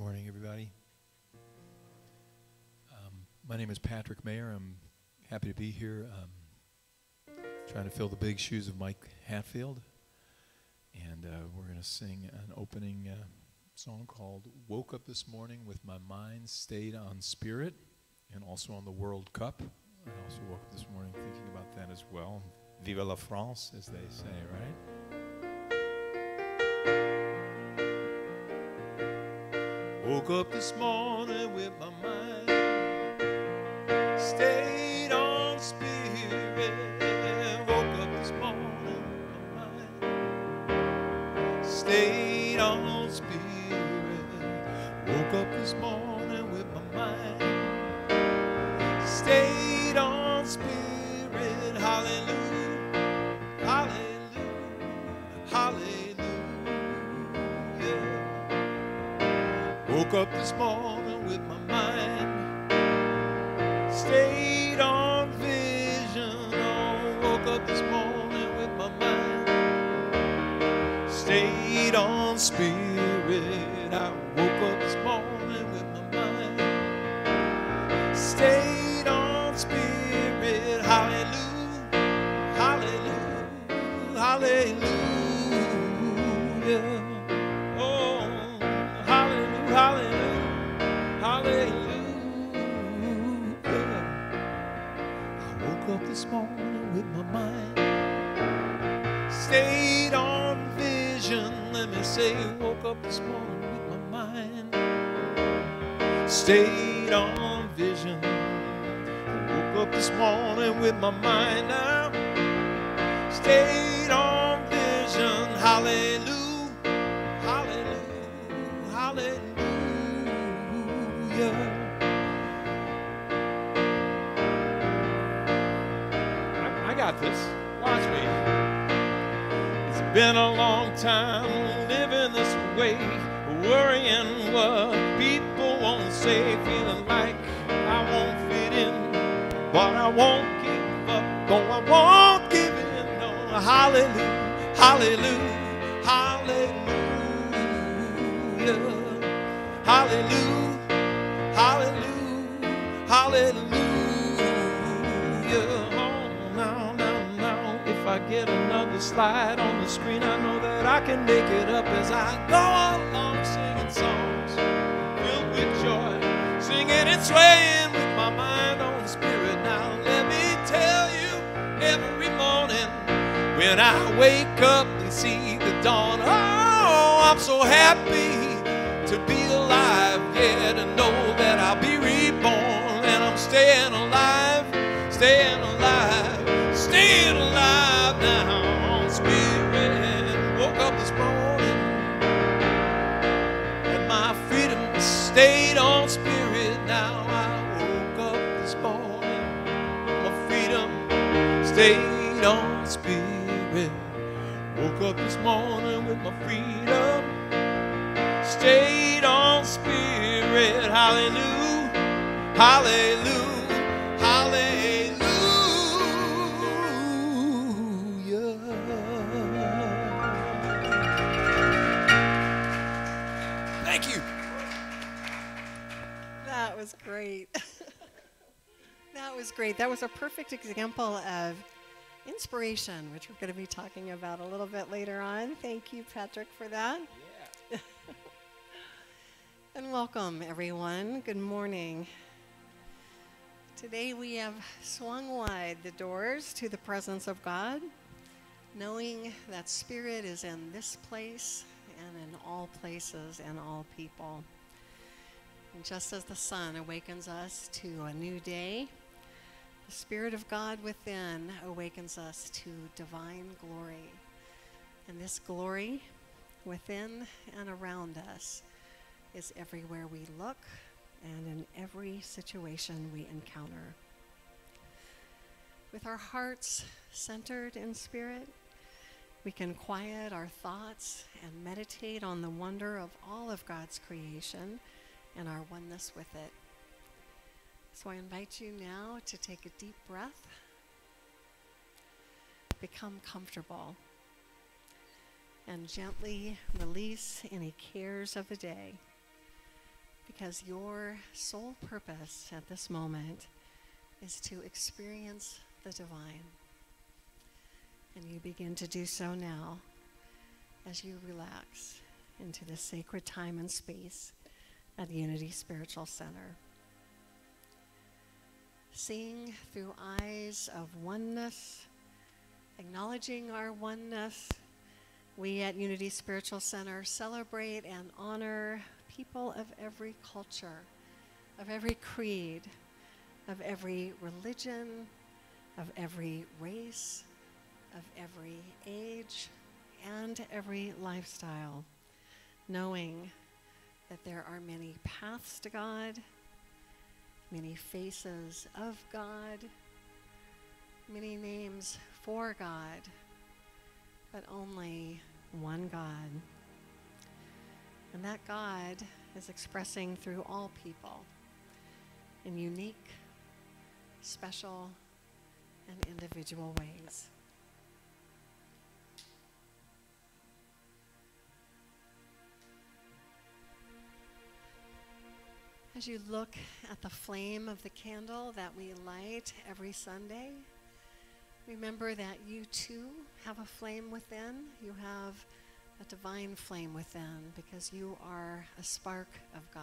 morning, everybody. My name is Patrick Maier. I'm happy to be here, trying to fill the big shoes of Mike Hatfield. And we're going to sing an opening song called Woke Up This Morning with My Mind Stayed on Spirit, and also on the World Cup. I also woke up this morning thinking about that as well. Vive la France, as they say, right? Woke up this morning with my mind stayed on spirit. Woke up this morning with my mind stayed on spirit. Woke up this morning with my mind stayed on spirit. Hallelujah, hallelujah, hallelujah. Woke up this morning with my mind stayed on vision. Oh, woke up this morning with my mind stayed on spirit. I woke up this morning with my mind stayed on spirit. Hallelujah, hallelujah, hallelujah. Oh, hallelujah, hallelujah, hallelujah. I woke up this morning with my mind stayed on vision. Let me say, woke up this morning with my mind stayed on vision. Woke up this morning with my mind now stayed on vision. Hallelujah, hallelujah, hallelujah. I got this. Watch me. It's been a long time living this way, worrying what people won't say, feeling like I won't fit in, but I won't give up. No, I won't give in. No, hallelujah, hallelujah, hallelujah, hallelujah, hallelujah, hallelujah. Now, if I get another slide on the screen, I know that I can make it up as I go along singing songs filled with joy, singing and swaying with my mind on spirit. Now let me tell you, every morning when I wake up and see the dawn, oh, I'm so happy to be alive, yeah, to know that I'll be reborn, and I'm staying alive, staying alive, staying alive now on spirit. Woke up this morning and my freedom stayed on spirit. Now I woke up this morning, my freedom stayed on spirit. Woke up this morning with my freedom stayed on spirit. Hallelujah, hallelujah, hallelujah. Thank you. That was great. That was great. That was a perfect example of inspiration, which we're going to be talking about a little bit later on. Thank you, Patrick, for that. Yeah. And welcome, everyone. Good morning. Today we have swung wide the doors to the presence of God, knowing that Spirit is in this place and in all places and all people. And just as the sun awakens us to a new day, the Spirit of God within awakens us to divine glory. And this glory within and around us is everywhere we look and in every situation we encounter. With our hearts centered in Spirit, we can quiet our thoughts and meditate on the wonder of all of God's creation and our oneness with it. So I invite you now to take a deep breath, become comfortable, and gently release any cares of the day because your sole purpose at this moment is to experience the divine. And you begin to do so now as you relax into this sacred time and space at Unity Spiritual Center. Seeing through eyes of oneness, acknowledging our oneness, we at Unity Spiritual Center celebrate and honor people of every culture, of every creed, of every religion, of every race, of every age, and every lifestyle, knowing that there are many paths to God, many faces of God, many names for God, but only one God. And that God is expressing through all people in unique, special, and individual ways. As you look at the flame of the candle that we light every Sunday, remember that you too have a flame within. You have a divine flame within because you are a spark of God.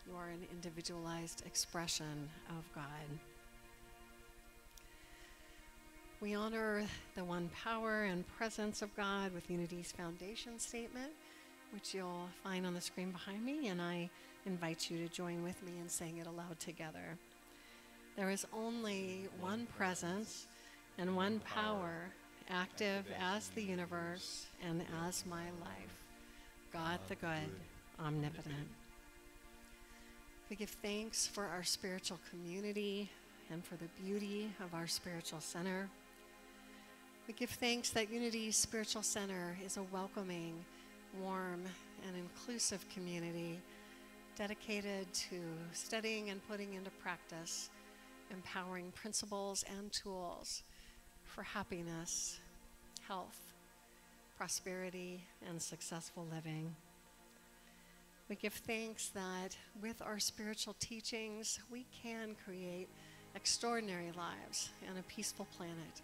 You are an individualized expression of God. We honor the one power and presence of God with Unity's foundation statement, which you'll find on the screen behind me, and I invite you to join with me in saying it aloud together. There is only one presence and one power, active as the universe and as my life, God the good, omnipotent. We give thanks for our spiritual community and for the beauty of our spiritual center. We give thanks that Unity Spiritual Center is a welcoming, warm, and inclusive community dedicated to studying and putting into practice empowering principles and tools for happiness, health, prosperity, and successful living. We give thanks that with our spiritual teachings, we can create extraordinary lives and a peaceful planet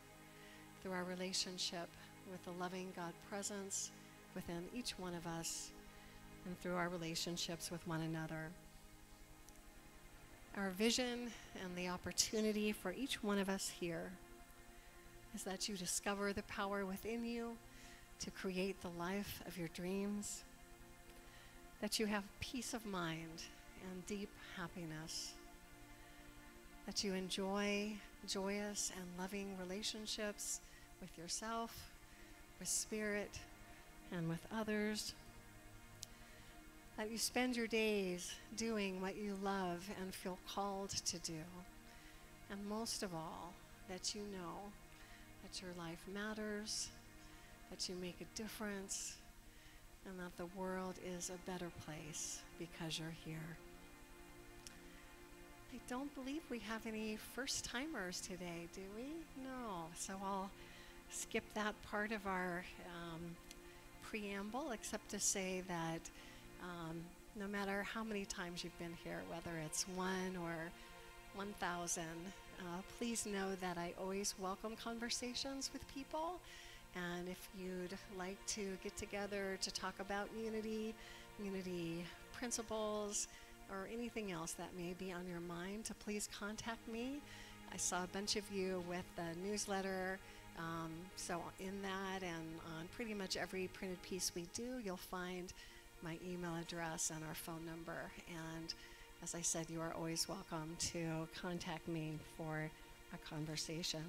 through our relationship with the loving God presence within each one of us and through our relationships with one another. Our vision and the opportunity for each one of us here is that you discover the power within you to create the life of your dreams, that you have peace of mind and deep happiness, that you enjoy joyous and loving relationships with yourself, with spirit, and with others, that you spend your days doing what you love and feel called to do, and most of all, that you know that your life matters, that you make a difference, and that the world is a better place because you're here. I don't believe we have any first-timers today, do we? No. So I'll skip that part of our preamble, except to say that no matter how many times you've been here, whether it's 1 or 1,000, please know that I always welcome conversations with people. And if you'd like to get together to talk about unity principles, or anything else that may be on your mind, to please contact me. I saw a bunch of you with the newsletter, so in that and on pretty much every printed piece we do, you'll find my email address and our phone number. And as I said, you are always welcome to contact me for a conversation.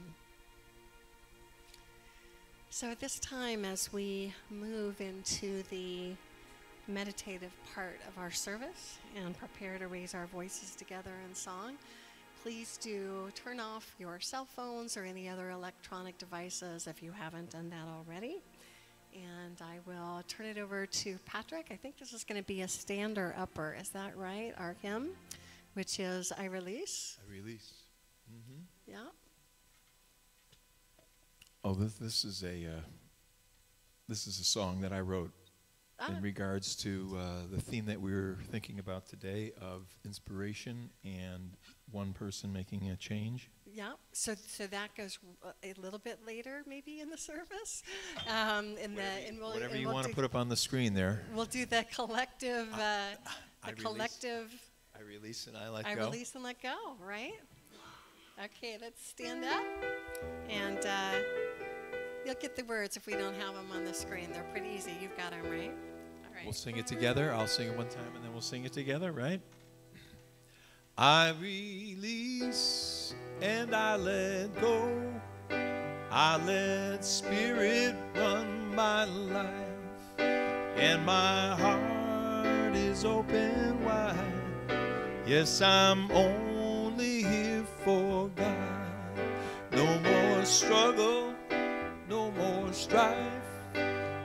So at this time, as we move into the meditative part of our service and prepare to raise our voices together in song, please do turn off your cell phones or any other electronic devices if you haven't done that already. And I will turn it over to Patrick. I think this is going to be a stander-upper. Is that right? Our hymn, which is I Release. I Release. Mm-hmm. Yeah. Oh, this is a song that I wrote in regards to the theme that we were thinking about today of inspiration and one person making a change. Yeah, so that goes a little bit later, maybe in the service. Whatever you want to put up on the screen there. We'll do the collective. I release and I let go. I release and let go. Right. Okay, let's stand up, and you'll get the words if we don't have them on the screen. They're pretty easy. You've got them, right? All right. We'll sing it together. I'll sing it one time, and then we'll sing it together, right? I release and I let go. I let Spirit run my life, and my heart is open wide. Yes, I'm only here for God. No more struggle, no more strife.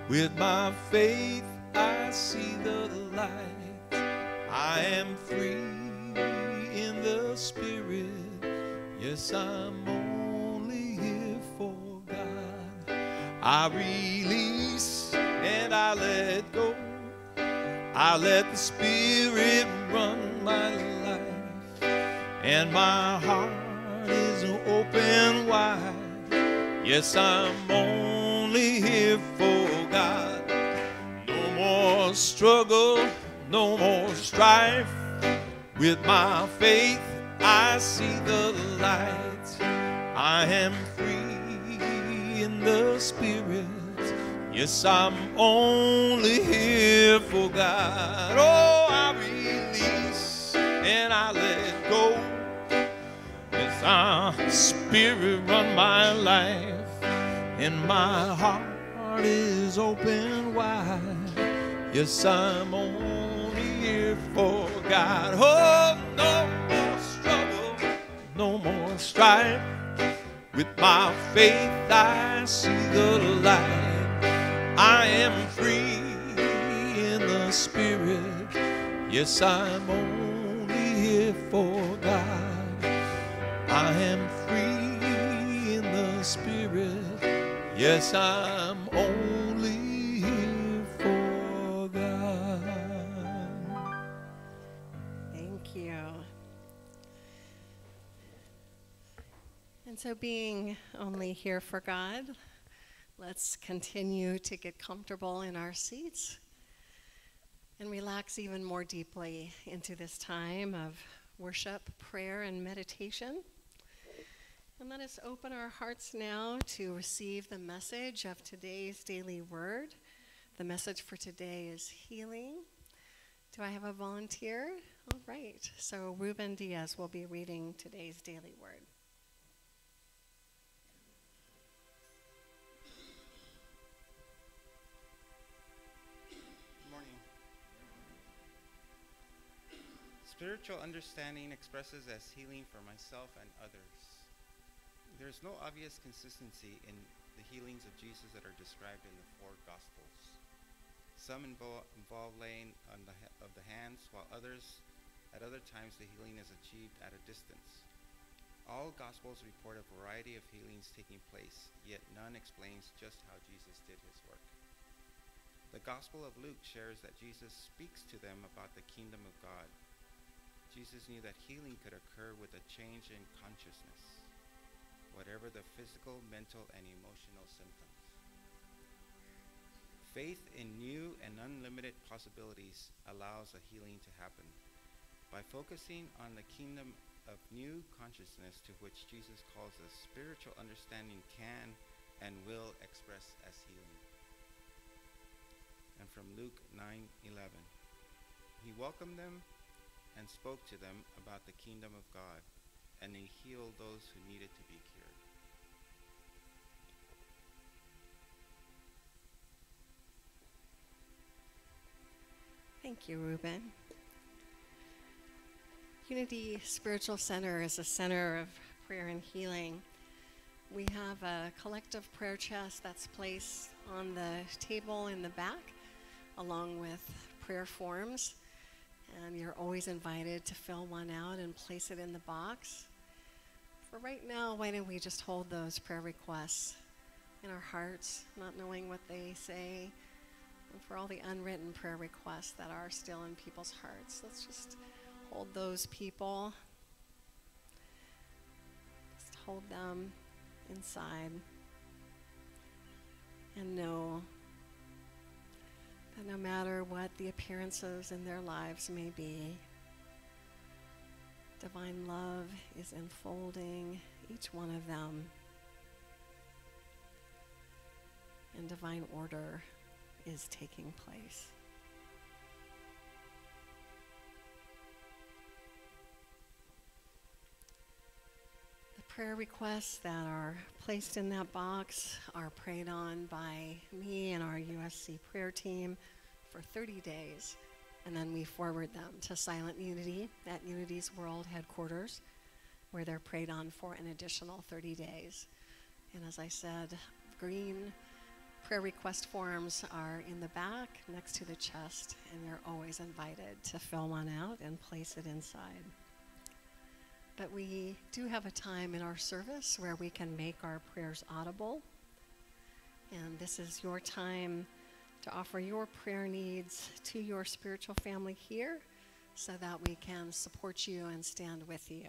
With my faith, I see the light. I am free in the Spirit. Yes, I'm only here for God. I release and I let go. I let the Spirit run my life, and my heart is open wide. Yes, I'm only here for God. No more struggle, no more strife. With my faith, I see the light. I am free in the Spirit. Yes, I'm only here for God. Oh, I release and I let go. Yes, our Spirit run my life, and my heart is open wide. Yes, I'm only here for God. Oh, no more struggle, no more strife. With my faith, I see the light. I am free in the Spirit. Yes, I'm only here for God. I am free in the Spirit. Yes, I'm only here for God. Thank you. And so, being only here for God, let's continue to get comfortable in our seats and relax even more deeply into this time of worship, prayer, and meditation. And let us open our hearts now to receive the message of today's daily word. The message for today is healing. Do I have a volunteer? All right. So Ruben Diaz will be reading today's daily word. Spiritual understanding expresses as healing for myself and others. There is no obvious consistency in the healings of Jesus that are described in the four Gospels. Some involve laying on of the hands, while at other times, the healing is achieved at a distance. All Gospels report a variety of healings taking place, yet none explains just how Jesus did his work. The Gospel of Luke shares that Jesus speaks to them about the kingdom of God. Jesus knew that healing could occur with a change in consciousness, whatever the physical, mental, and emotional symptoms. Faith in new and unlimited possibilities allows a healing to happen. By focusing on the kingdom of new consciousness to which Jesus calls us, spiritual understanding can and will express as healing. And from Luke 9:11, he welcomed them and spoke to them about the kingdom of God, and he healed those who needed to be cured. Thank you, Ruben. Unity Spiritual Center is a center of prayer and healing. We have a collective prayer chest that's placed on the table in the back, along with prayer forms. And you're always invited to fill one out and place it in the box. For right now, why don't we just hold those prayer requests in our hearts, not knowing what they say, and for all the unwritten prayer requests that are still in people's hearts. Let's just hold those people. Just hold them inside and know that no matter what the appearances in their lives may be, divine love is enfolding each one of them, and divine order is taking place. The prayer requests that are placed in that box are prayed on by me and our USC prayer team for 30 days, and then we forward them to Silent Unity at Unity's World Headquarters, where they're prayed on for an additional 30 days. And as I said, green prayer request forms are in the back next to the chest, and you're always invited to fill one out and place it inside. But we do have a time in our service where we can make our prayers audible, and this is your time to offer your prayer needs to your spiritual family here so that we can support you and stand with you.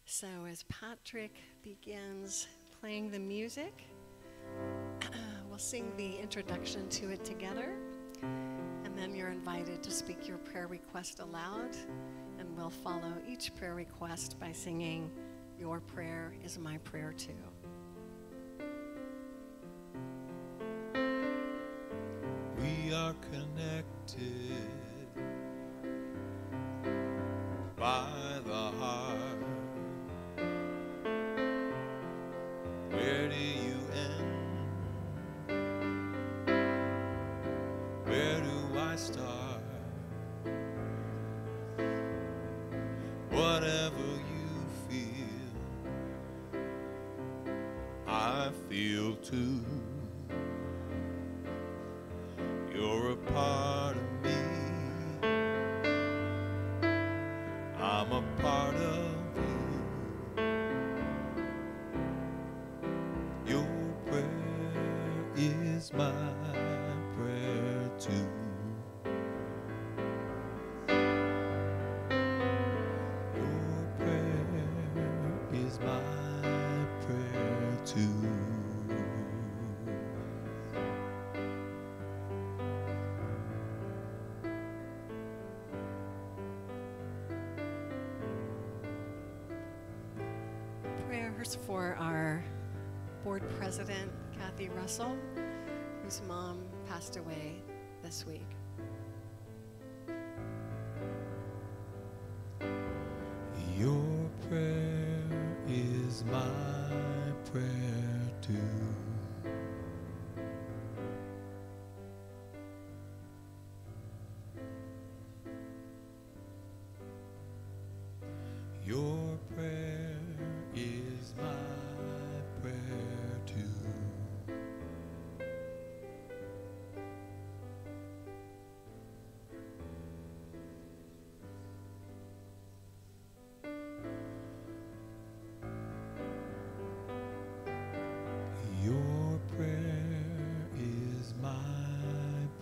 So as Patrick begins playing the music, we'll sing the introduction to it together, and then you're invited to speak your prayer request aloud, and we'll follow each prayer request by singing, "Your prayer is my prayer too." We are connected by the heart. Where do you end? Where do I start? Whatever you feel, I feel too. You're a part of me. I'm a part of you. Your prayer is my prayer too. Your prayer is my prayer too. Prayers for our board president, Kathy Russell, whose mom passed away this week. Your prayer is my prayer too. Your prayer is my prayer too. Your prayer is my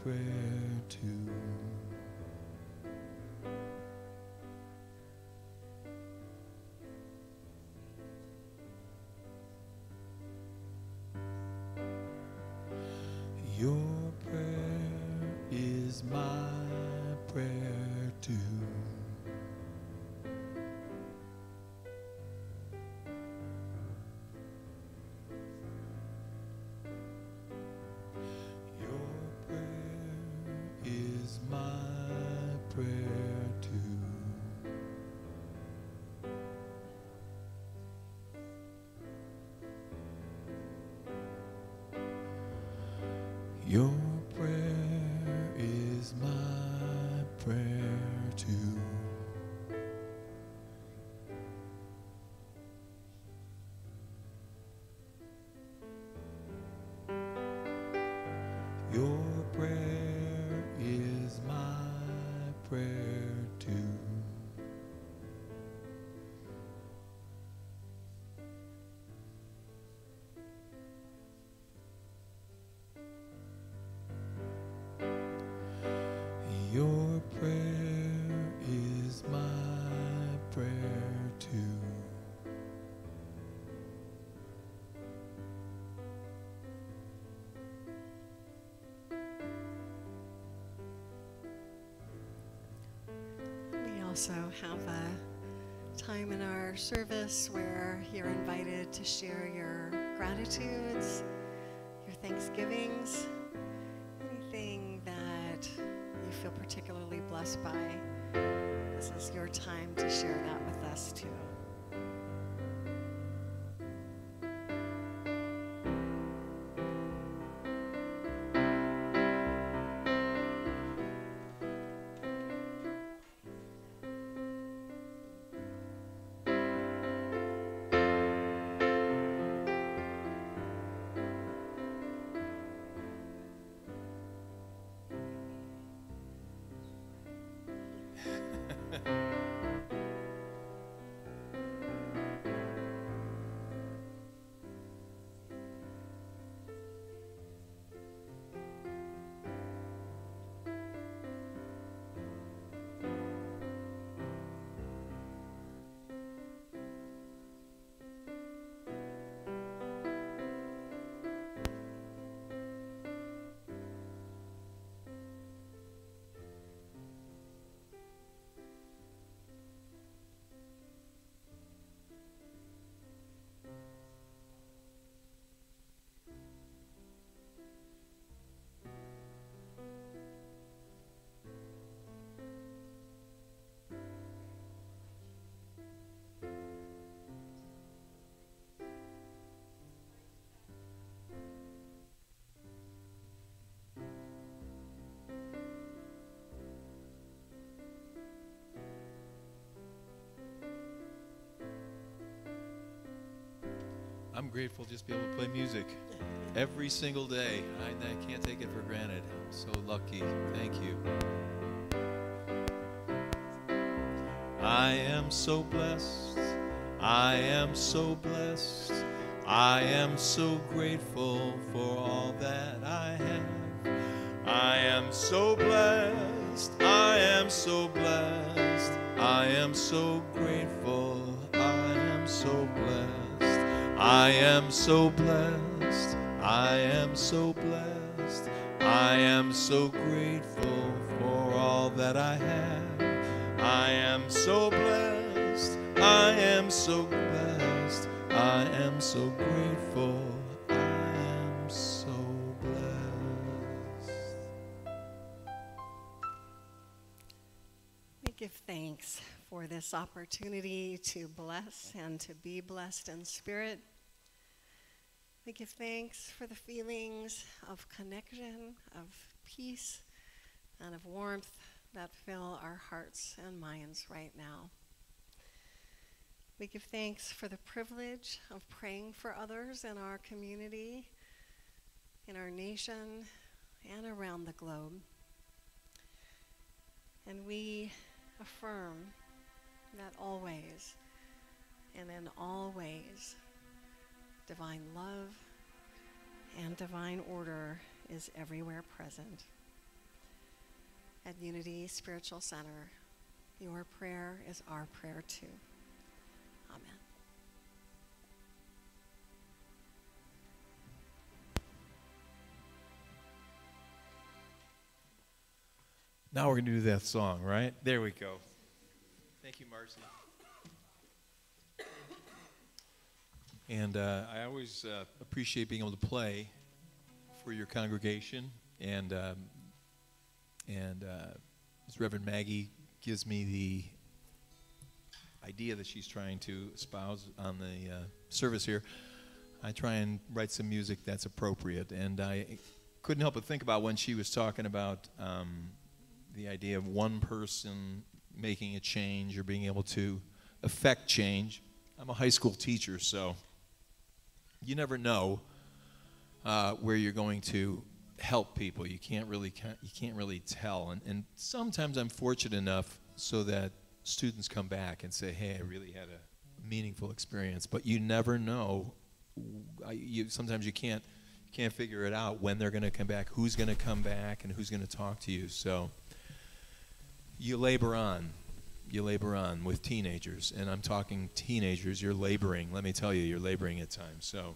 prayer too. Your prayer is my prayer too. Your prayer is my prayer too. Your prayer is my prayer too. also have a time in our service where you're invited to share your gratitudes, your thanksgivings, anything that you feel particularly blessed by. This is your time to share that with us too. I'm grateful just to be able to play music every single day. I can't take it for granted. I'm so lucky. Thank you. I am so blessed. I am so blessed. I am so grateful for all that I have. I am so blessed. I am so blessed. I am so grateful. I am so blessed. I am so blessed. I am so blessed. I am so grateful for all that I have. I am so blessed. I am so blessed. I am so grateful. I am so blessed. We give thanks for this opportunity to bless and to be blessed in spirit. We give thanks for the feelings of connection, of peace, and of warmth that fill our hearts and minds right now. We give thanks for the privilege of praying for others in our community, in our nation, and around the globe. And we affirm that always and in all ways, divine love and divine order is everywhere present. At Unity Spiritual Center, your prayer is our prayer too. Amen. Now we're going to do that song, right? There we go. Thank you, Marcy. And I always appreciate being able to play for your congregation. And as Reverend Maggie gives me the idea that she's trying to espouse on the service here, I try and write some music that's appropriate. And I couldn't help but think about when she was talking about the idea of one person making a change or being able to affect change. I'm a high school teacher, so you never know where you're going to help people. You can't really tell. And sometimes I'm fortunate enough so that students come back and say, hey, I really had a meaningful experience. But you never know. Sometimes you can't figure it out when they're going to come back, who's going to come back, and who's going to talk to you. So you labor on. You labor on with teenagers, and I'm talking teenagers. You're laboring. Let me tell you, you're laboring at times. So,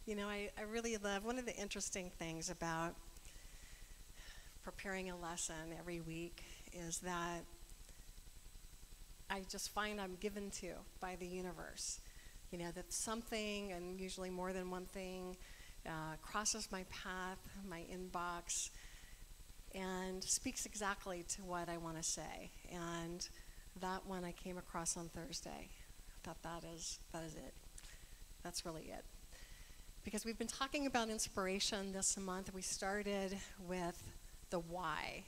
I really love, one of the interesting things about preparing a lesson every week is that I just find I'm given to by the universe. That something, and usually more than one thing, crosses my path, my inbox, and speaks exactly to what I want to say. And that one I came across on Thursday. I thought that is it. That's really it. Because we've been talking about inspiration this month. We started with the why.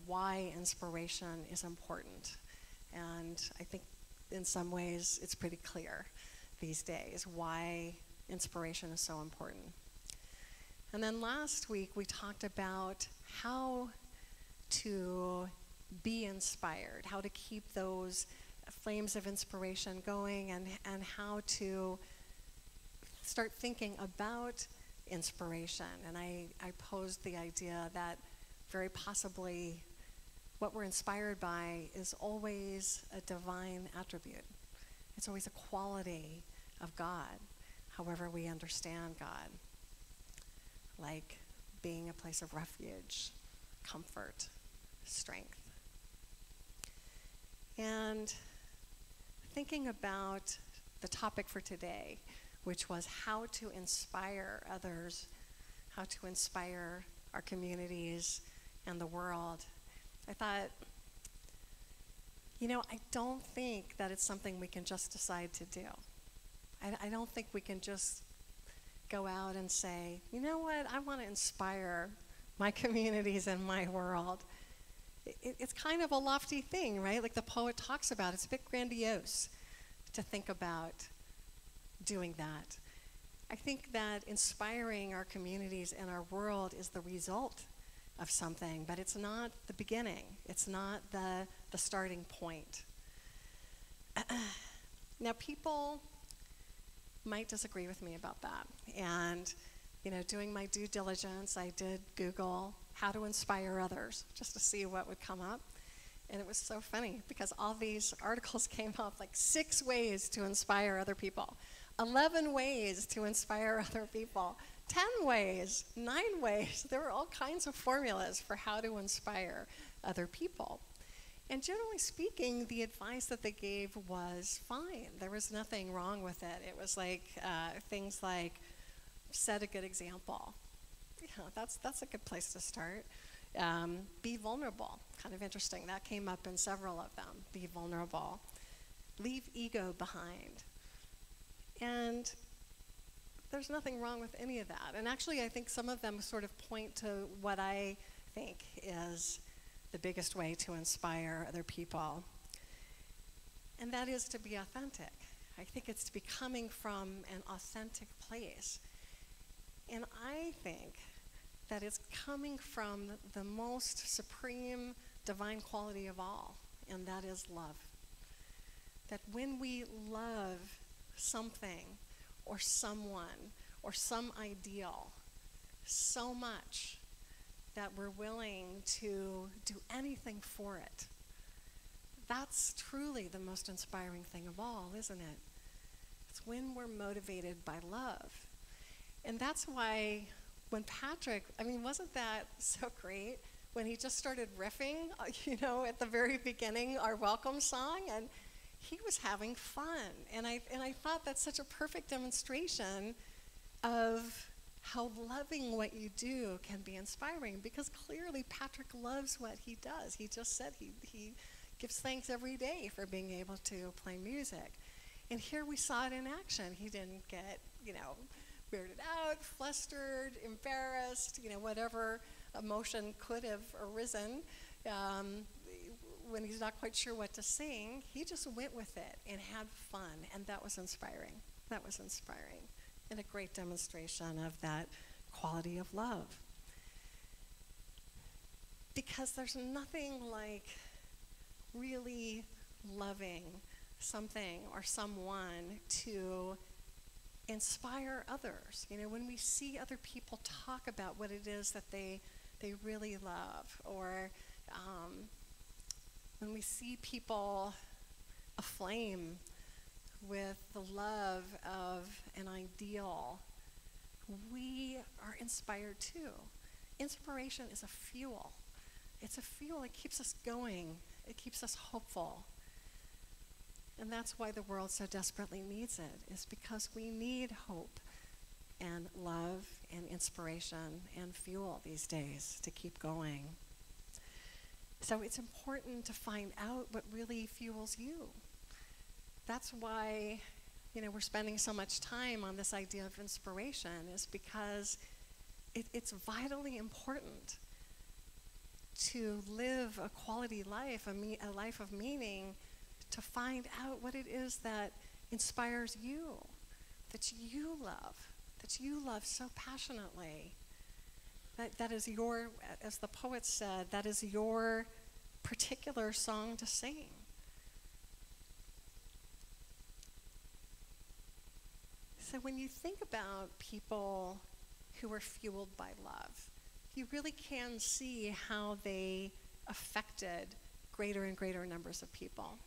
Why inspiration is important. And I think in some ways it's pretty clear these days why inspiration is so important. And then last week we talked about how to be inspired, how to keep those flames of inspiration going, and how to start thinking about inspiration. And I posed the idea that very possibly what we're inspired by is always a divine attribute. It's always a quality of God, however we understand God, like being a place of refuge, comfort, strength. And thinking about the topic for today, which was how to inspire others, how to inspire our communities and the world, I thought, I don't think that it's something we can just decide to do. I don't think we can just go out and say, you know what, I want to inspire my communities and my world. It's kind of a lofty thing, right? Like the poet talks about, it's a bit grandiose to think about doing that. I think that inspiring our communities and our world is the result of something, but it's not the beginning. It's not the starting point. Now, people might disagree with me about that. And, doing my due diligence, I did Google how to inspire others just to see what would come up. And it was so funny because all these articles came up, like 6 ways to inspire other people, 11 ways to inspire other people, 10 ways, 9 ways. There were all kinds of formulas for how to inspire other people. And generally speaking, the advice that they gave was fine. There was nothing wrong with it. It was like things like, set a good example. That's a good place to start. Be vulnerable. Kind of interesting. That came up in several of them. Be vulnerable. Leave ego behind. And there's nothing wrong with any of that. And actually, I think some of them sort of point to what I think is the biggest way to inspire other people. And that is to be authentic. I think it's to be coming from an authentic place. And I think that it's coming from the most supreme divine quality of all, and that is love. That when we love something or someone or some ideal so much that we're willing to do anything for it, that's truly the most inspiring thing of all, isn't it? It's when we're motivated by love. And that's why when Patrick, wasn't that so great when he just started riffing, at the very beginning, our welcome song, and he was having fun. And I thought that's such a perfect demonstration of how loving what you do can be inspiring, because clearly Patrick loves what he does. He just said he gives thanks every day for being able to play music. And here we saw it in action. He didn't get, weirded out, flustered, embarrassed, whatever emotion could have arisen when he's not quite sure what to sing. He just went with it and had fun, and that was inspiring. That was inspiring, and a great demonstration of that quality of love. Because there's nothing like really loving something or someone to inspire others. When we see other people talk about what it is that they really love, or when we see people aflame with the love of an ideal we are inspired too. Inspiration is a fuel. It's a fuel. It keeps us going. It keeps us hopeful. And that's why the world so desperately needs it, is because we need hope and love and inspiration and fuel these days to keep going. So it's important to find out what really fuels you. That's why, we're spending so much time on this idea of inspiration, is because it's vitally important to live a quality life, a life of meaning, to find out what it is that inspires you, that you love so passionately. That is your, as the poet said, that is your particular song to sing. So when you think about people who are fueled by love, you really can see how they affected greater and greater numbers of people.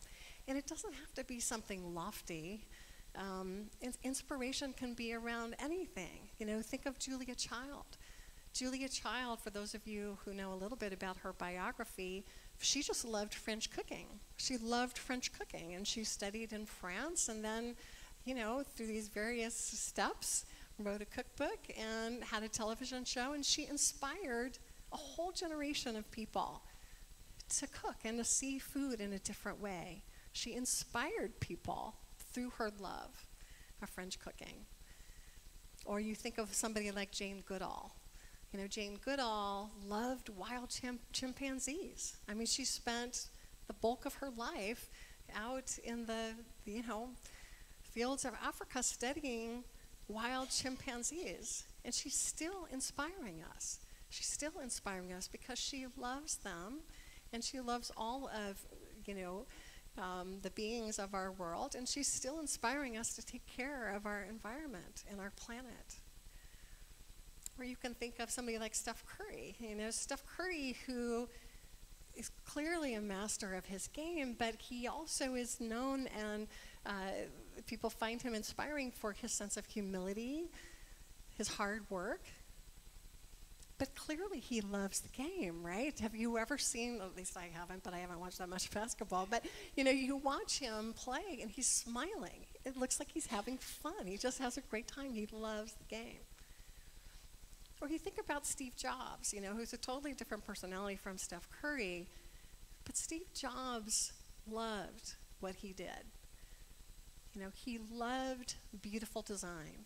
And it doesn't have to be something lofty. Inspiration can be around anything. Think of Julia Child. Julia Child, for those of you who know a little bit about her biography, she just loved French cooking. She loved French cooking, and she studied in France, and then, through these various steps, wrote a cookbook and had a television show, and she inspired a whole generation of people to cook and to see food in a different way. She inspired people through her love of French cooking. Or you think of somebody like Jane Goodall. Jane Goodall loved wild chimpanzees. I mean, she spent the bulk of her life out in the, fields of Africa studying wild chimpanzees. And she's still inspiring us. She's still inspiring us because she loves them, and she loves all of, the beings of our world, and she's still inspiring us to take care of our environment and our planet. Or you can think of somebody like Steph Curry. Steph Curry, who is clearly a master of his game, but he also is known, and people find him inspiring for his sense of humility, his hard work. But clearly he loves the game, right? Have you ever seen, at least I haven't, but I haven't watched that much basketball, but you watch him play and he's smiling. It looks like he's having fun. He just has a great time. He loves the game. Or you think about Steve Jobs, who's a totally different personality from Steph Curry, but Steve Jobs loved what he did. He loved beautiful design.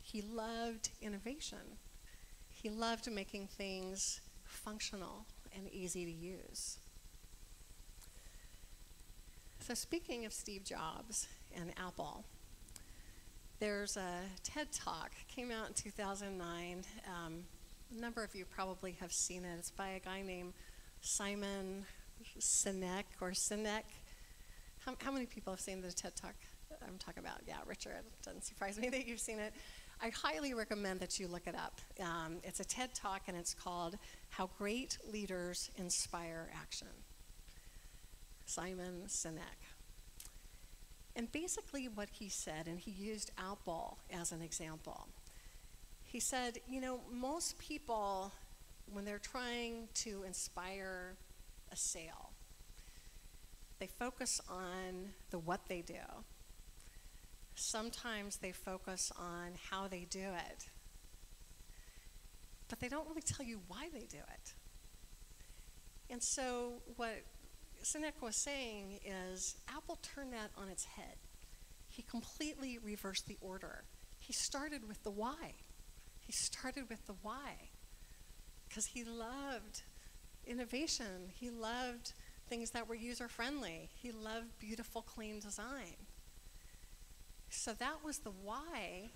He loved innovation. He loved making things functional and easy to use. So speaking of Steve Jobs and Apple, there's a TED Talk, came out in 2009. A number of you probably have seen it. It's by a guy named Simon Sinek. How many people have seen the TED Talk I'm talking about? Yeah, Richard. It doesn't surprise me that you've seen it. I highly recommend that you look it up. It's a TED Talk, and it's called How Great Leaders Inspire Action. Simon Sinek. And basically what he said, and he used Apple as an example, he said, most people, when they're trying to inspire a sale, they focus on the what they do. Sometimes they focus on how they do it, but they don't really tell you why they do it. And so what Sinek was saying is Apple turned that on its head. He completely reversed the order. He started with the why. Because he loved innovation. He loved things that were user-friendly. He loved beautiful, clean design. So that was the why,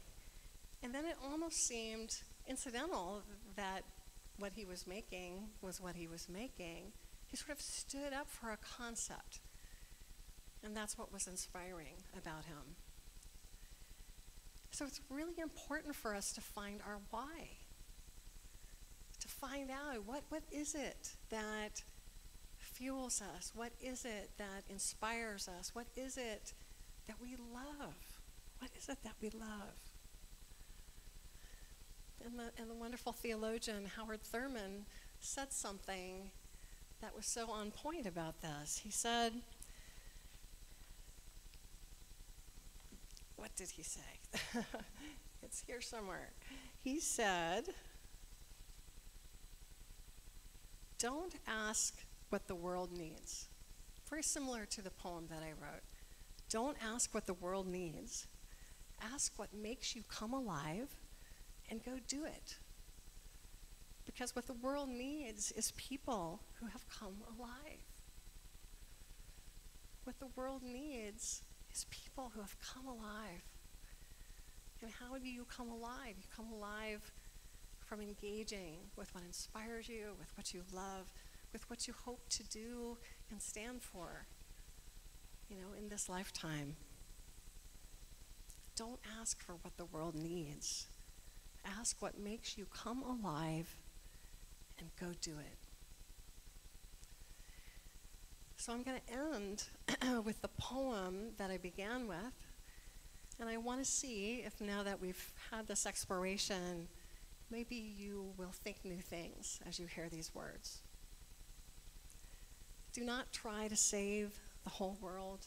and then it almost seemed incidental that what he was making was what he was making. He sort of stood up for a concept, and that's what was inspiring about him. So it's really important for us to find our why, to find out what is it that fuels us, what is it that inspires us, what is it that we love. What is it that we love? And the wonderful theologian Howard Thurman said something that was so on point about this. He said, what did he say? It's here somewhere. He said, don't ask what the world needs. Very similar to the poem that I wrote. Don't ask what the world needs. Ask what makes you come alive and go do it. Because what the world needs is people who have come alive. What the world needs is people who have come alive. And how do you come alive? You come alive from engaging with what inspires you, with what you love, with what you hope to do and stand for, in this lifetime. Don't ask for what the world needs. Ask what makes you come alive and go do it. So I'm going to end with the poem that I began with. And I want to see if now that we've had this exploration, maybe you will think new things as you hear these words. Do not try to save the whole world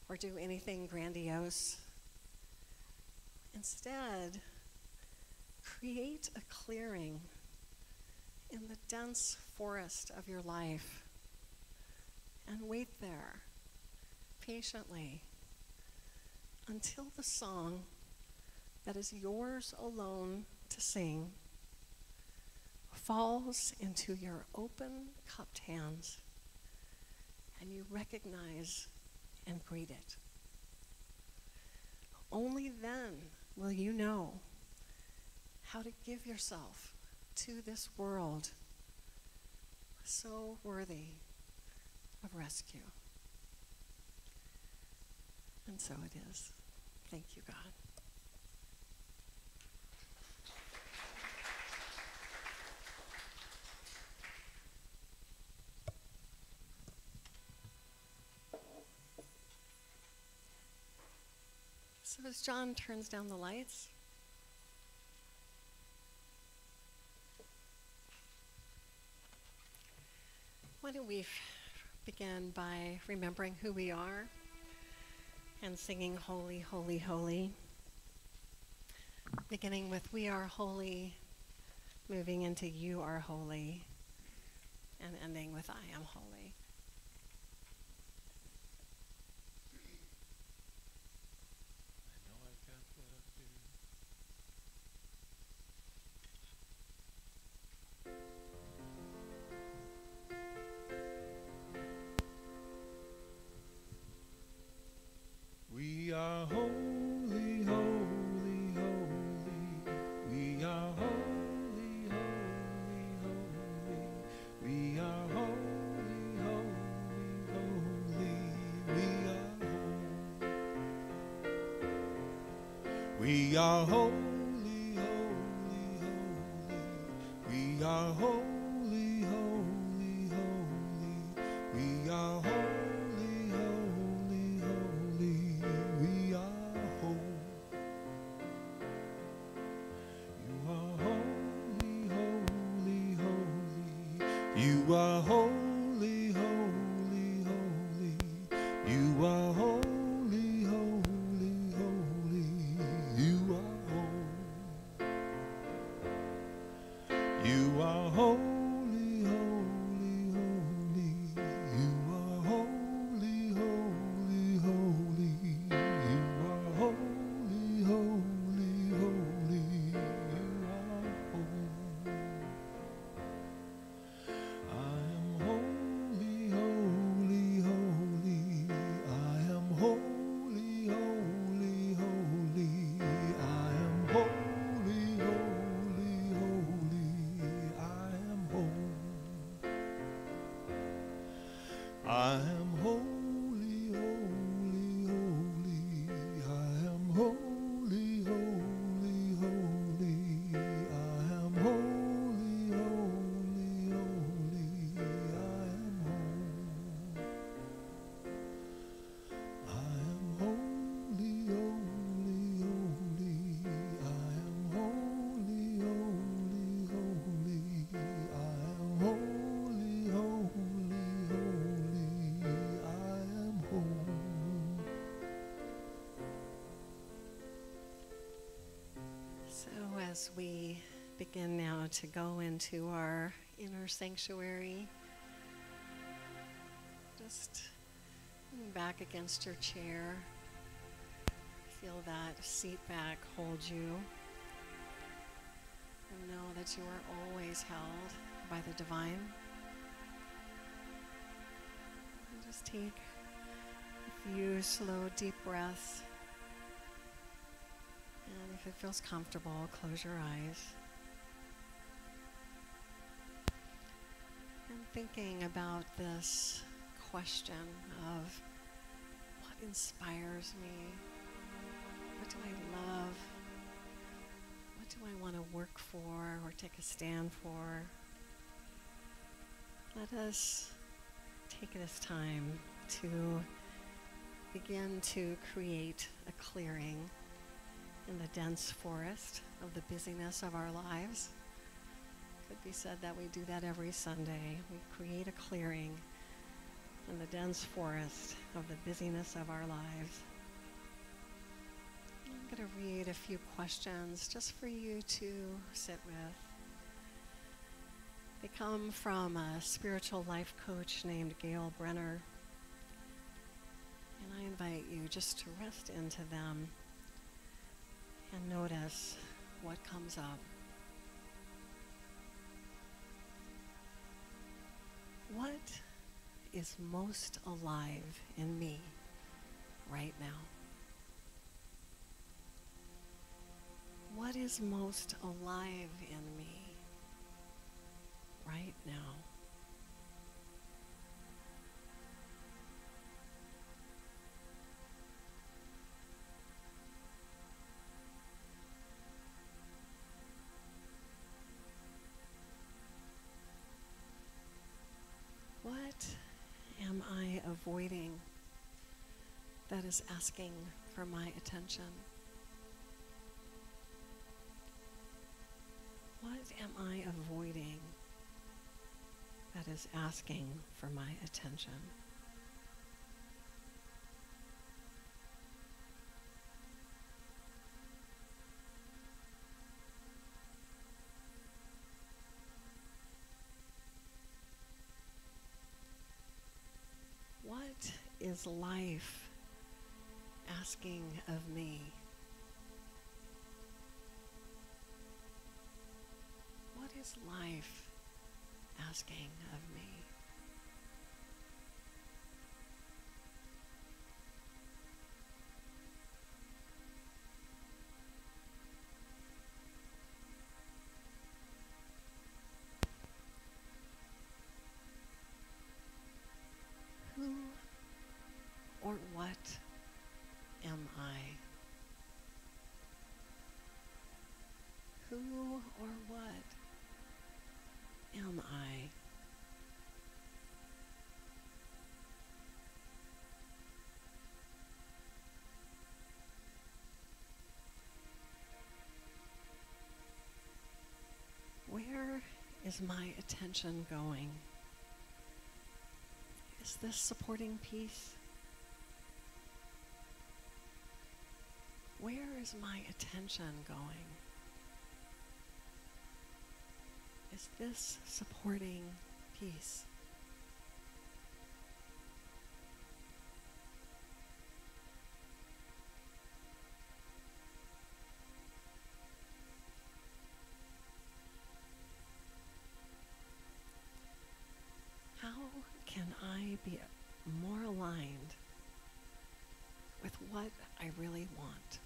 or do anything grandiose. Instead, create a clearing in the dense forest of your life and wait there patiently until the song that is yours alone to sing falls into your open, cupped hands and you recognize and greet it. Only then will you know how to give yourself to this world so worthy of rescue. And so it is. Thank you, God. So as John turns down the lights, why don't we begin by remembering who we are and singing Holy, Holy, Holy. Beginning with We Are Holy, moving into You Are Holy, and ending with I Am Holy. We are holy, holy, holy. We are holy, holy, holy. We are holy, holy, holy. We are holy, holy, holy. We are holy, holy, holy. We are holy. You are holy, holy, holy. You are holy, holy, holy. You are holy. You are holy. As we begin now to go into our inner sanctuary, just lean back against your chair. Feel that seat back hold you. And know that you are always held by the divine. And just take a few slow, deep breaths. And if it feels comfortable, close your eyes. And thinking about this question of what inspires me, what do I love, what do I want to work for or take a stand for, let us take this time to begin to create a clearing in the dense forest of the busyness of our lives. Could be said that we do that every Sunday. We create a clearing in the dense forest of the busyness of our lives. I'm going to read a few questions just for you to sit with. They come from a spiritual life coach named Gail Brenner. And I invite you just to rest into them and notice what comes up. What is most alive in me right now? What is most alive in me right now? What am I avoiding that is asking for my attention? What am I avoiding that is asking for my attention? What is life asking of me? What is life asking of me? Who or what am I? Who or what am I? Where is my attention going? Is this supporting peace? Where is my attention going? Is this supporting peace? How can I be more aligned with what I really want?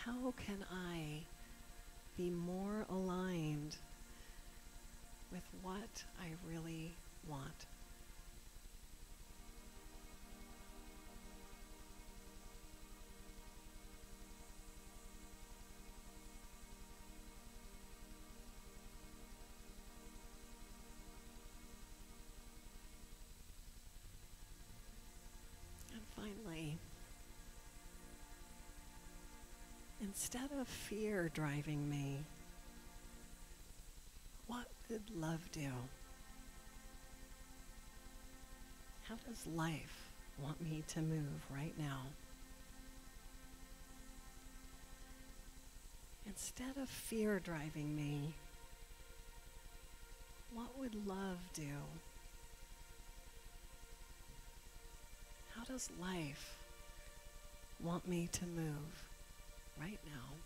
How can I be more aligned with what I really want? And finally, instead of fear driving me, what did love do? How does life want me to move right now? Instead of fear driving me, what would love do? How does life want me to move right now?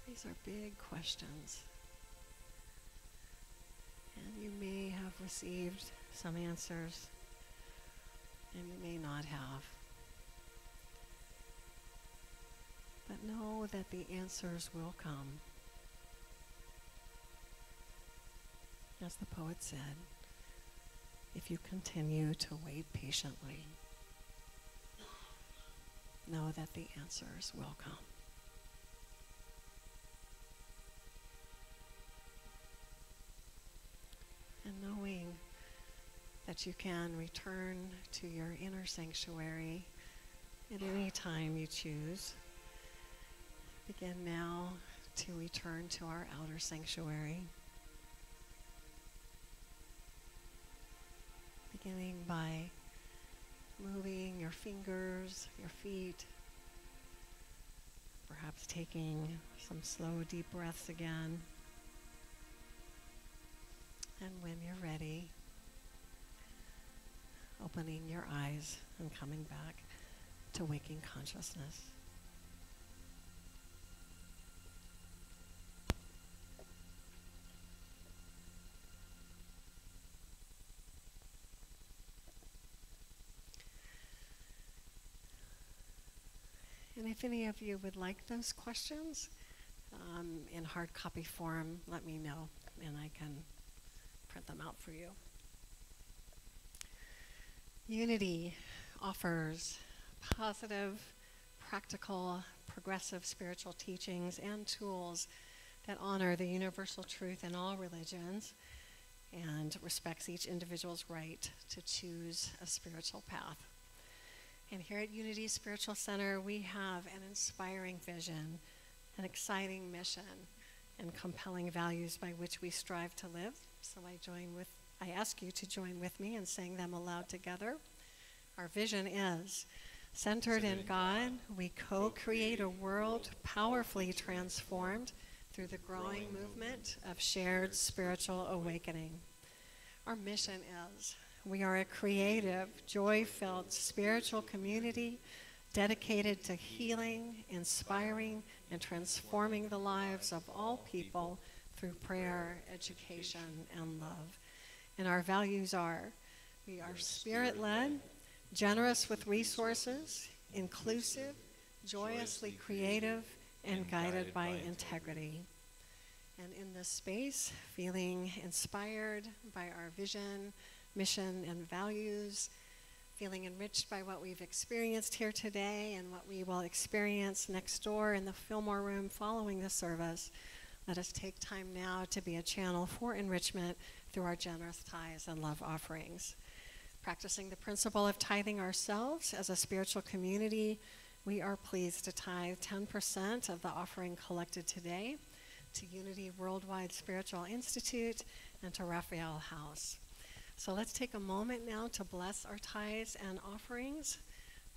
These are big questions. And you may have received some answers, and you may not have. But know that the answers will come. As the poet said, if you continue to wait patiently, know that the answers will come. And knowing that you can return to your inner sanctuary at any time you choose, begin now to return to our outer sanctuary. Beginning by moving your fingers, your feet, perhaps taking some slow, deep breaths again. And when you're ready, opening your eyes and coming back to waking consciousness. And if any of you would like those questions in hard copy form, let me know and I can print them out for you. Unity offers positive, practical, progressive spiritual teachings and tools that honor the universal truth in all religions and respects each individual's right to choose a spiritual path. And here at Unity Spiritual Center, we have an inspiring vision, an exciting mission, and compelling values by which we strive to live. So I ask you to join with me in saying them aloud together. Our vision is, centered in God, we co-create a world powerfully transformed through the growing movement of shared spiritual awakening. Our mission is, we are a creative, joy-filled spiritual community dedicated to healing, inspiring, and transforming the lives of all people through prayer, education, and love. And our values are, we are spirit-led, generous with resources, inclusive, joyously creative, and guided by integrity. And in this space, feeling inspired by our vision, mission, and values, feeling enriched by what we've experienced here today and what we will experience next door in the Fillmore Room following the service, let us take time now to be a channel for enrichment through our generous tithes and love offerings. Practicing the principle of tithing ourselves as a spiritual community, we are pleased to tithe 10% of the offering collected today to Unity Worldwide Spiritual Institute and to Raphael House. So let's take a moment now to bless our tithes and offerings,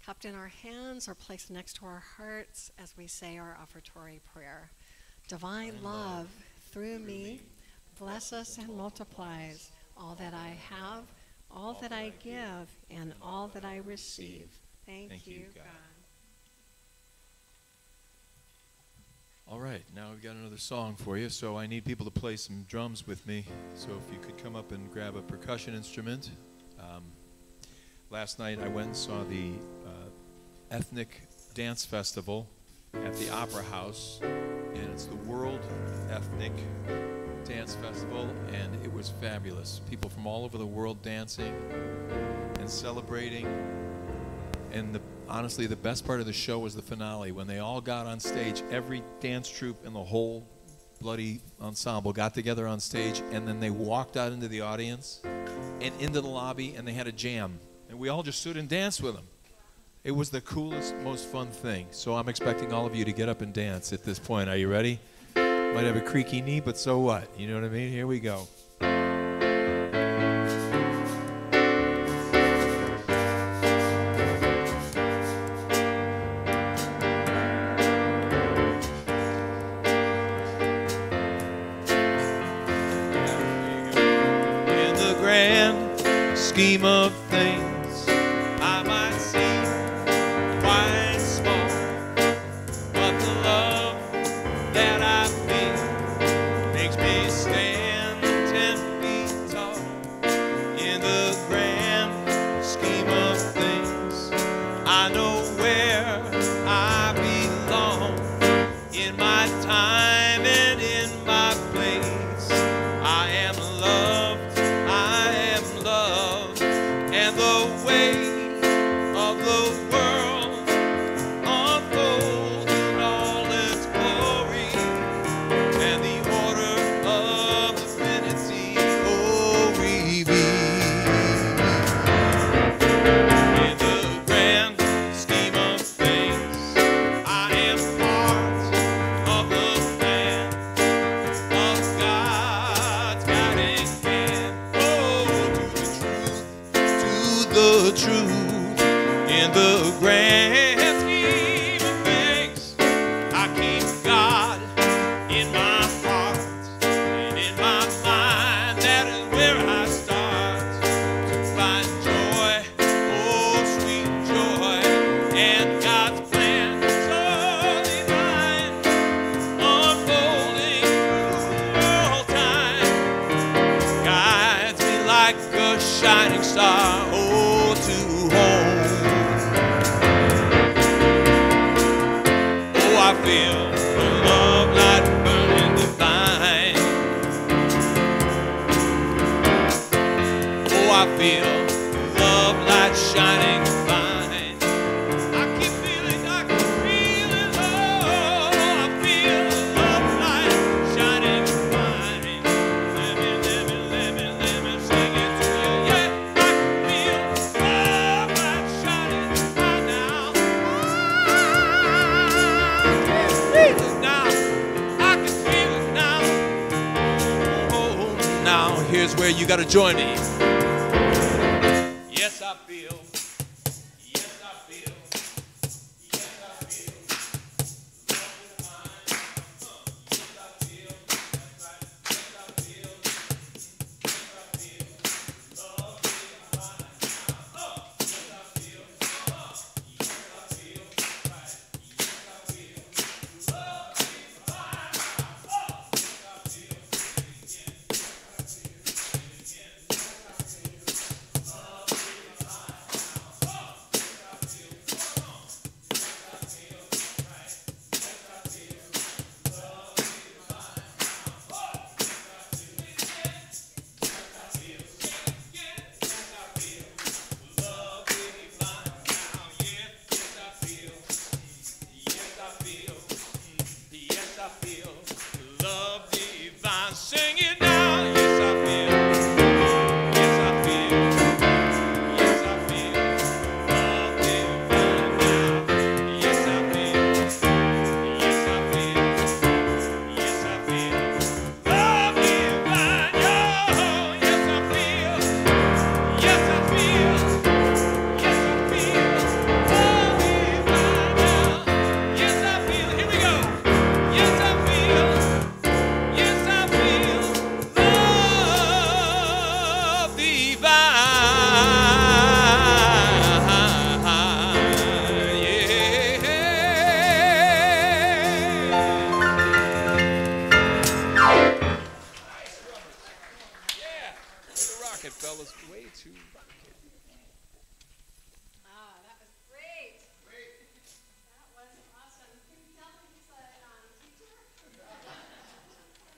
cupped in our hands or placed next to our hearts as we say our offertory prayer. Divine love, through me, bless us and multiplies all that I have, all that I give, and all that I receive. Thank you, God. All right, now we've got another song for you, so I need people to play some drums with me. So if you could come up and grab a percussion instrument. Last night I went and saw the Ethnic Dance Festival at the Opera House, and it's the World Ethnic Dance Festival, and it was fabulous. People from all over the world dancing and celebrating, and honestly, the best part of the show was the finale, when they all got on stage. Every dance troupe in the whole bloody ensemble got together on stage, and then they walked out into the audience and into the lobby, and they had a jam. And we all just stood and danced with them. It was the coolest, most fun thing. So I'm expecting all of you to get up and dance at this point. Are you ready? Might have a creaky knee, but so what? You know what I mean? Here we go. In the grand scheme of things, I might seem quite small, but the love that I feel makes me stand 10 feet tall. In the grand scheme of things, I know where I belong. In my time and in my place, I am loved, and the weight of the world unfolds in all its glory, and the order of divinity revealed. In the grand scheme of things, I am part of the plan of God's guiding hand. Oh, to the truth, in the grand scheme of things, I keep God in my heart and in my mind. That is where I start to find joy, oh sweet joy, and God's plan so divine, unfolding through all time, guides me like a shining star, oh, to home. Oh, I feel the love light burning divine. Oh, I feel the love light shining divine. I keep feeling, oh, I feel the love light shining divine. Let me sing it to you. Yeah, I feel love light shining divine now. Now, I can feel it now. Oh, now here's where you gotta join me. Yes, I feel. Yes, I feel. Yes, I feel. Love divine. Yes, I feel. That's right. Yes, I feel. Yes, I feel. Love divine. Yes, I feel. Yes, I feel. That's right. Yes, I feel. Love divine. Yes, I feel. Sing it now. Yes, I feel. Yes, I feel. Yes, I feel. Love divine now. Yes, I feel. Yes, I feel. Yes, I feel. Love divine. Oh, yes, I feel. Yes, I feel. Yes, I feel. Love divine now. Yes, I feel. Here we go. Yes, I feel. Yes, I feel love divine. Yeah. The rocket, fellas. Way too rocket. That was great. That was awesome. Can you tell me he's a teacher? I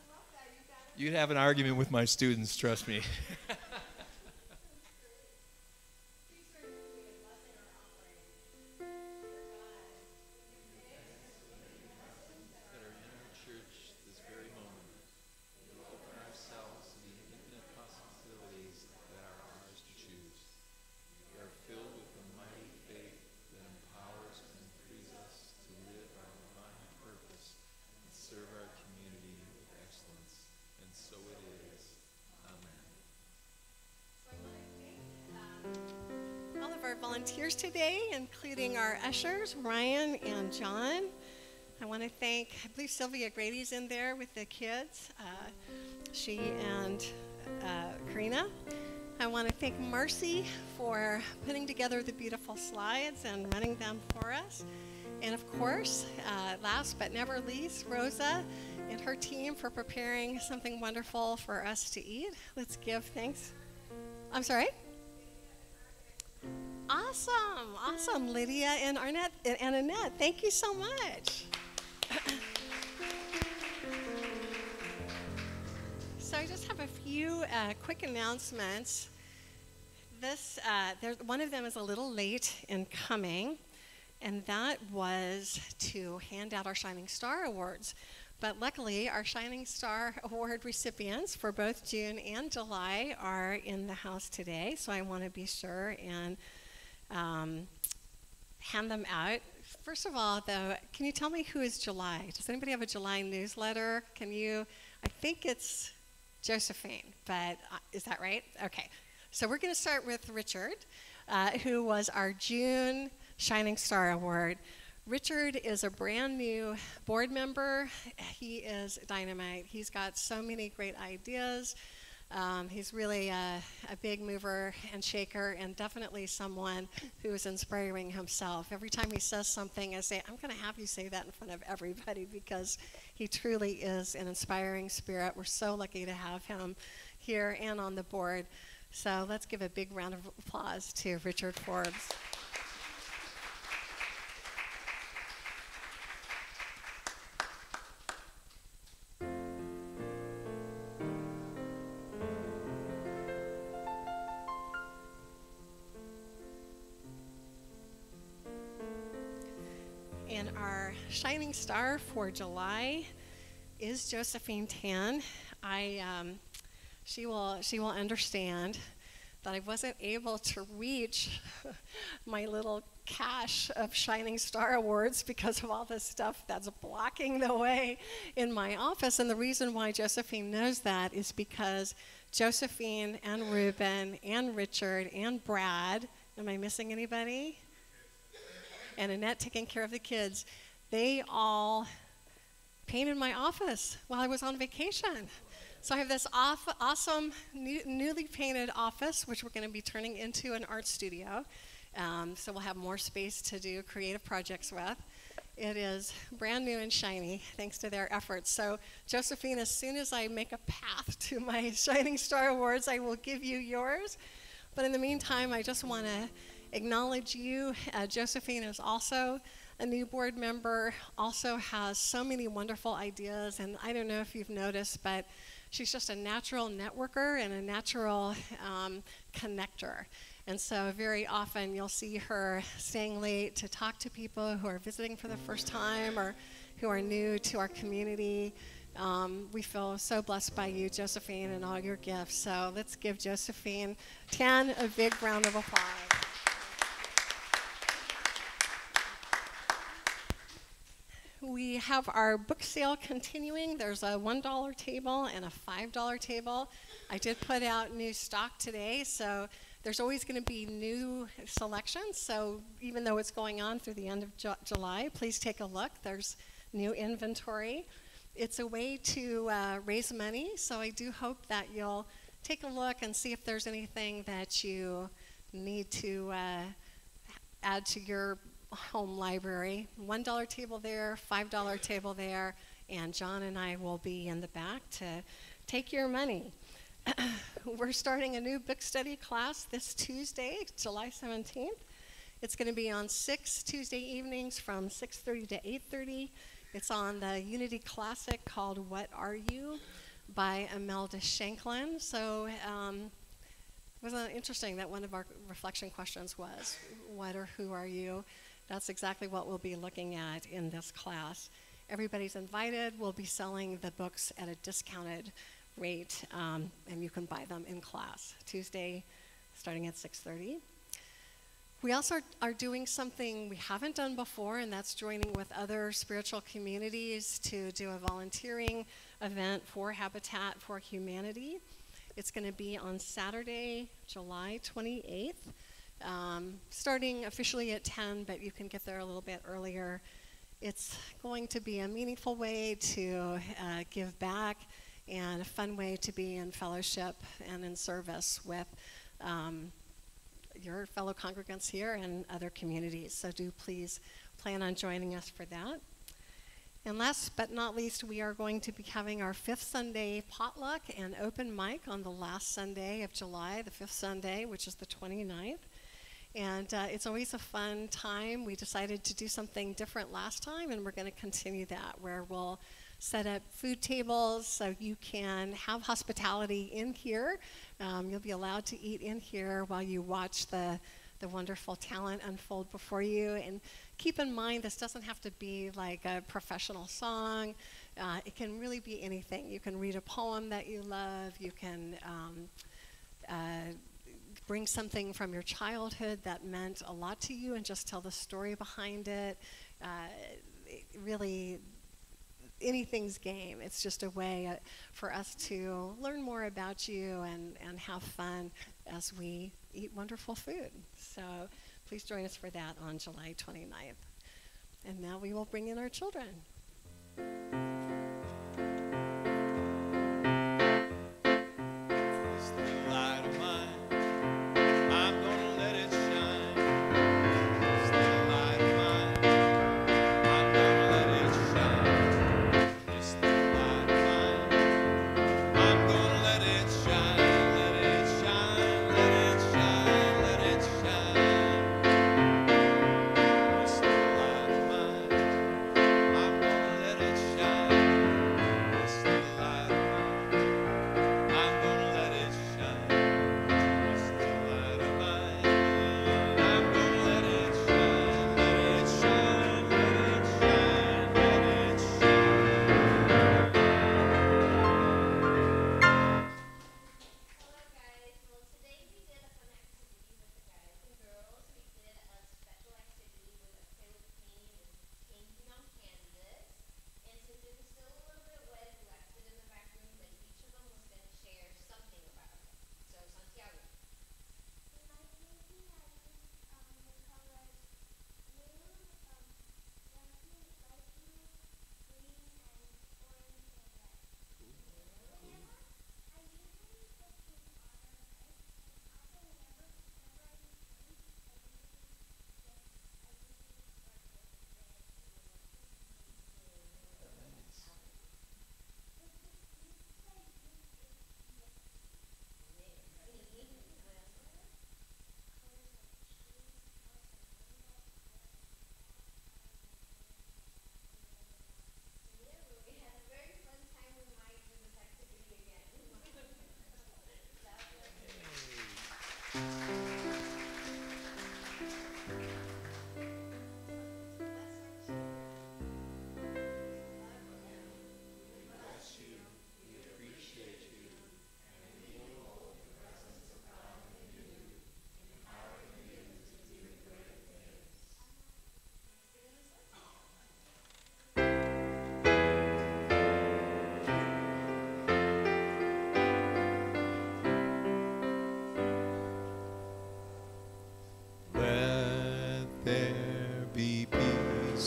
love that. You got it. You'd have an argument with my students, trust me. Please turn with me in blessing our offering. Dear God, That are in our church this very moment, we open ourselves to the infinite possibilities that are ours to choose. We are filled with the mighty faith that empowers and frees us to live our divine purpose and serve our community volunteers today, including our ushers, Ryan and John. I want to thank, I believe Sylvia Grady's in there with the kids, she and Karina. I want to thank Marcy for putting together the beautiful slides and running them for us. And of course, last but never least, Rosa and her team for preparing something wonderful for us to eat. Let's give thanks. I'm sorry? Awesome, Lydia and Arnett and Annette. Thank you so much. So I just have a few quick announcements. One of them is a little late in coming, and that was to hand out our Shining Star Awards. But luckily, our Shining Star Award recipients for both June and July are in the house today, so I want to be sure and hand them out. First of all, though, can you tell me who is July? Does anybody have a July newsletter? I think it's Josephine, but is that right? Okay. So we're going to start with Richard, who was our June Shining Star Award. Richard is a brand new board member. He is dynamite. He's got so many great ideas. He's really a big mover and shaker, and definitely someone who is inspiring himself. Every time he says something, I say, I'm going to have you say that in front of everybody, because he truly is an inspiring spirit. We're so lucky to have him here and on the board. So let's give a big round of applause to Richard Forbes. And our Shining Star for July is Josephine Tan. She will understand that I wasn't able to reach my little cache of Shining Star Awards because of all this stuff that's blocking the way in my office. And the reason why Josephine knows that is because Josephine and Ruben and Richard and Brad, am I missing anybody? And Annette taking care of the kids, they all painted my office while I was on vacation. So I have this awesome newly painted office, which we're going to be turning into an art studio. So we'll have more space to do creative projects with. It is brand new and shiny, thanks to their efforts. So Josephine, as soon as I make a path to my Shining Star Awards, I will give you yours. But in the meantime, I just want to acknowledge you. Josephine is also a new board member, also has so many wonderful ideas, and I don't know if you've noticed, but she's just a natural networker and a natural connector. And so very often you'll see her staying late to talk to people who are visiting for the first time or who are new to our community. We feel so blessed by you, Josephine, and all your gifts. So let's give Josephine Tan a big round of applause. We have our book sale continuing. There's a $1 table and a $5 table. I did put out new stock today, so there's always going to be new selections. So even though it's going on through the end of July, please take a look. There's new inventory. It's a way to raise money, so I do hope that you'll take a look and see if there's anything that you need to add to your home library. $1 table there, $5 table there, and John and I will be in the back to take your money. We're starting a new book study class this Tuesday, July 17th. It's going to be on 6 Tuesday evenings from 6:30 to 8:30. It's on the Unity Classic called What Are You by Imelda Shanklin. So wasn't it interesting that one of our reflection questions was, what or who are you? That's exactly what we'll be looking at in this class. Everybody's invited. We'll be selling the books at a discounted rate, and you can buy them in class Tuesday starting at 6:30. We also are doing something we haven't done before, and that's joining with other spiritual communities to do a volunteering event for Habitat for Humanity. It's going to be on Saturday, July 28th starting officially at 10, but you can get there a little bit earlier. It's going to be a meaningful way to give back and a fun way to be in fellowship and in service with your fellow congregants here and other communities. So do please plan on joining us for that. And last but not least, we are going to be having our 5th Sunday potluck and open mic on the last Sunday of July, the 5th Sunday, which is the 29th. And it's always a fun time. We decided to do something different last time, and we're going to continue that, where we'll set up food tables so you can have hospitality in here. You'll be allowed to eat in here while you watch the wonderful talent unfold before you. And keep in mind, this doesn't have to be like a professional song. It can really be anything. You can read a poem that you love. You can bring something from your childhood that meant a lot to you and just tell the story behind it. Really, anything's game. It's just a way for us to learn more about you and have fun as we eat wonderful food. So please join us for that on July 29th. And now we will bring in our children.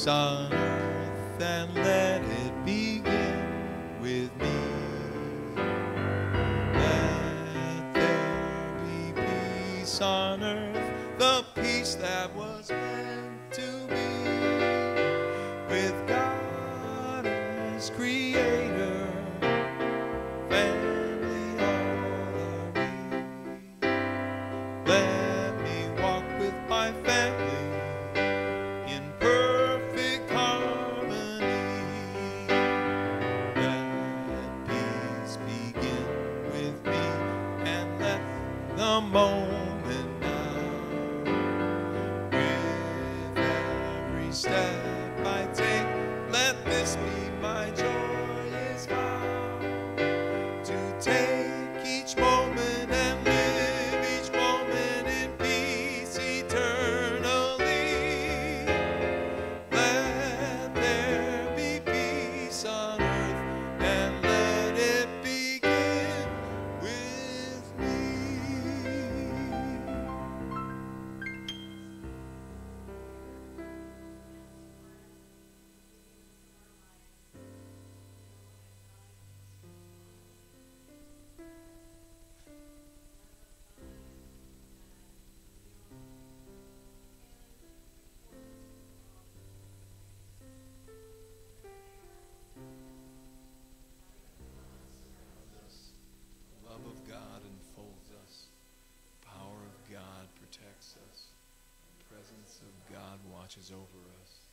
On earth, and let it begin with me. Let there be peace on earth, the peace that was meant to be, with God as creator, family all are we. Let me walk with my family in perfect harmony. Let peace begin with me, and let the moment now, with every step I take, let this be my joyous vow, to take each moment and live each moment in peace eternally. Let there be peace on earth, and let it begin with me. presence of God watches over us.